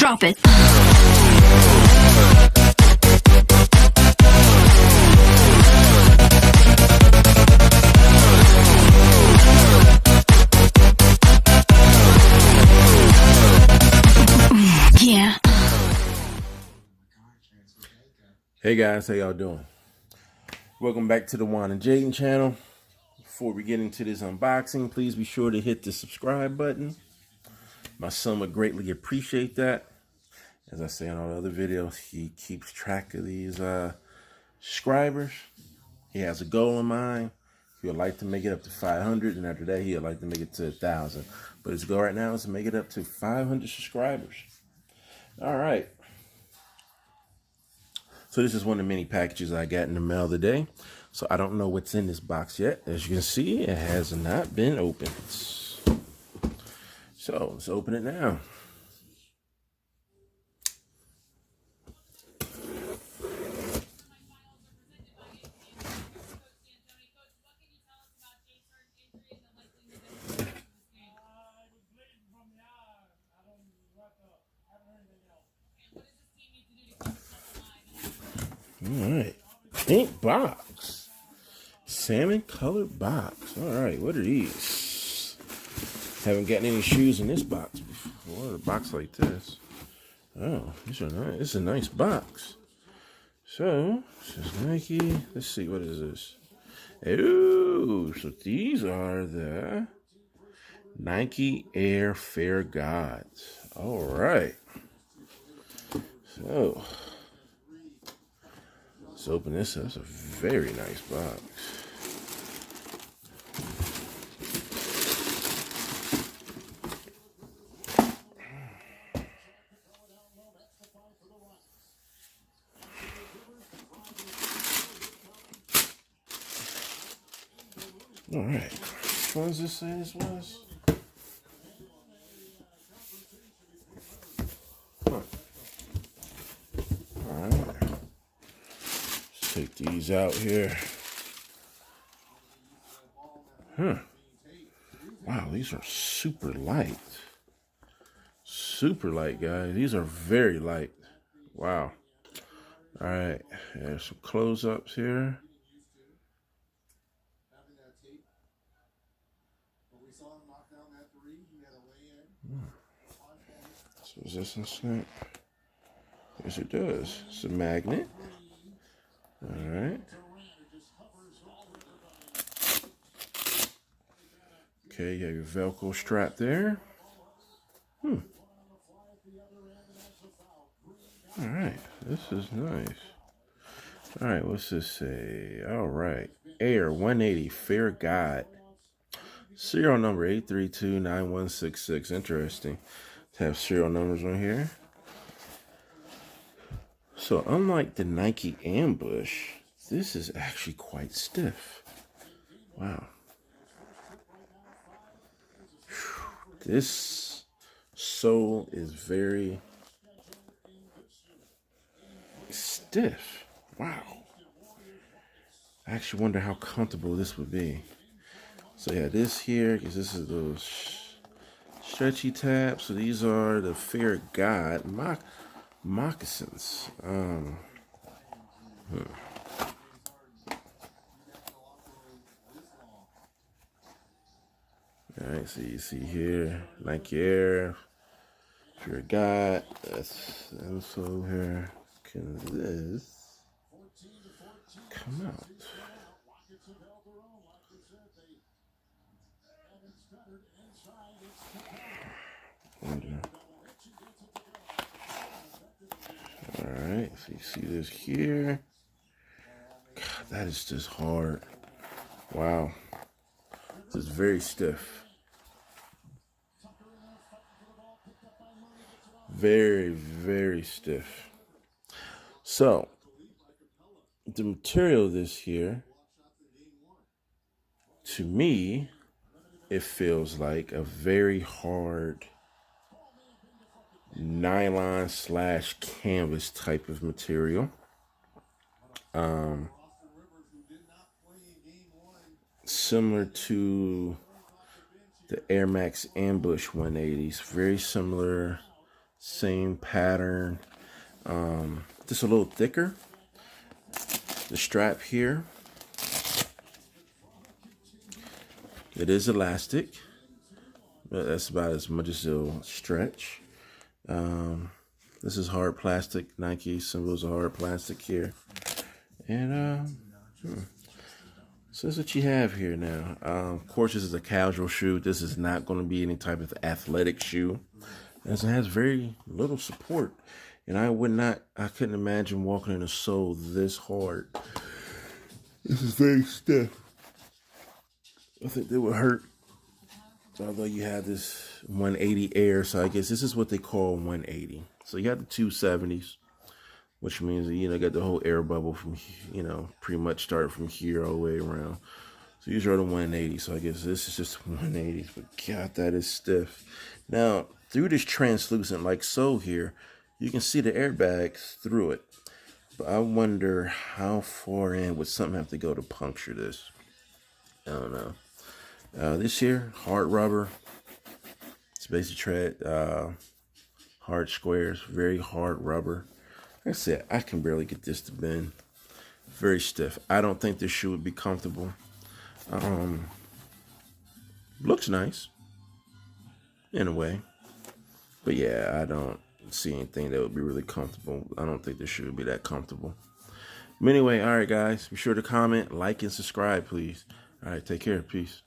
Drop it. Yeah. Hey guys, how y'all doing? Welcome back to the Juan and Jaden channel. Before we get into this unboxing, please be sure to hit the subscribe button. My son would greatly appreciate that. As I say in all the other videos, he keeps track of these subscribers. He has a goal in mind. He would like to make it up to 500, and after that, he would like to make it to 1,000. But his goal right now is to make it up to 500 subscribers. All right. So this is one of the many packages I got in the mail today. So I don't know what's in this box yet. As you can see, it has not been opened. So let's open it now. All right, pink box, salmon colored box. All right, what are these? Haven't gotten any shoes in this box before. A box like this. Oh, these are nice. This is a nice box. So this is Nike. Let's see, what is this? Oh, so these are the Nike Air Fair Gods. All right. So let's open this up. It's a very nice box. All right. Which one does this say this was? Huh. All right. Let's take these out here. Wow, these are super light. Super light, guys. These are very light. Wow. All right. There's some close-ups here. So is this a snap? Yes, it does. It's a magnet. All right. Okay, you have your Velcro strap there. All right, this is nice. All right, what's this say? All right, Air 180 Fair God. Serial number 8329166. Interesting to have serial numbers on here. So unlike the Nike Ambush, this is actually quite stiff. Wow. This sole is very stiff. Wow. I actually wonder how comfortable this would be. So yeah, this here, because this is those stretchy tabs. So these are the Fair God moccasins. All right, so you see here, Nike Air, Fair God. That's the info here. Can this come out? All right, so you see this here. God, that is just hard. Wow, this is very stiff. Very, very stiff. So the material of this here, to me, it feels like a very hard nylon / canvas type of material. Similar to the Air Max Ambush 180s. Very similar Same pattern. Just a little thicker. The strap here, it is elastic, but that's about as much as it'll stretch. This is hard plastic. Nike symbols are hard plastic here. And so that's what you have here now. Of course, this is a casual shoe. This is not going to be any type of athletic shoe, as it has very little support. And I couldn't imagine walking in a sole this hard. This is very stiff. I think they would hurt. Although you have this 180 Air, so I guess this is what they call 180. So you have the 270s, which means that, got the whole air bubble from, pretty much start from here all the way around. So these are the 180. So I guess this is just 180s. But God, that is stiff. Now, through this translucent like so here, you can see the airbags through it. But I wonder how far in would something have to go to puncture this. I don't know. This here, hard rubber. It's basically tread, hard squares, very hard rubber. Like I said, I can barely get this to bend. Very stiff. I don't think this shoe would be comfortable. Looks nice in a way, but yeah, I don't see anything that would be really comfortable. I don't think this shoe would be that comfortable. But anyway, all right, guys, be sure to comment, like, and subscribe, please. All right, take care. Peace.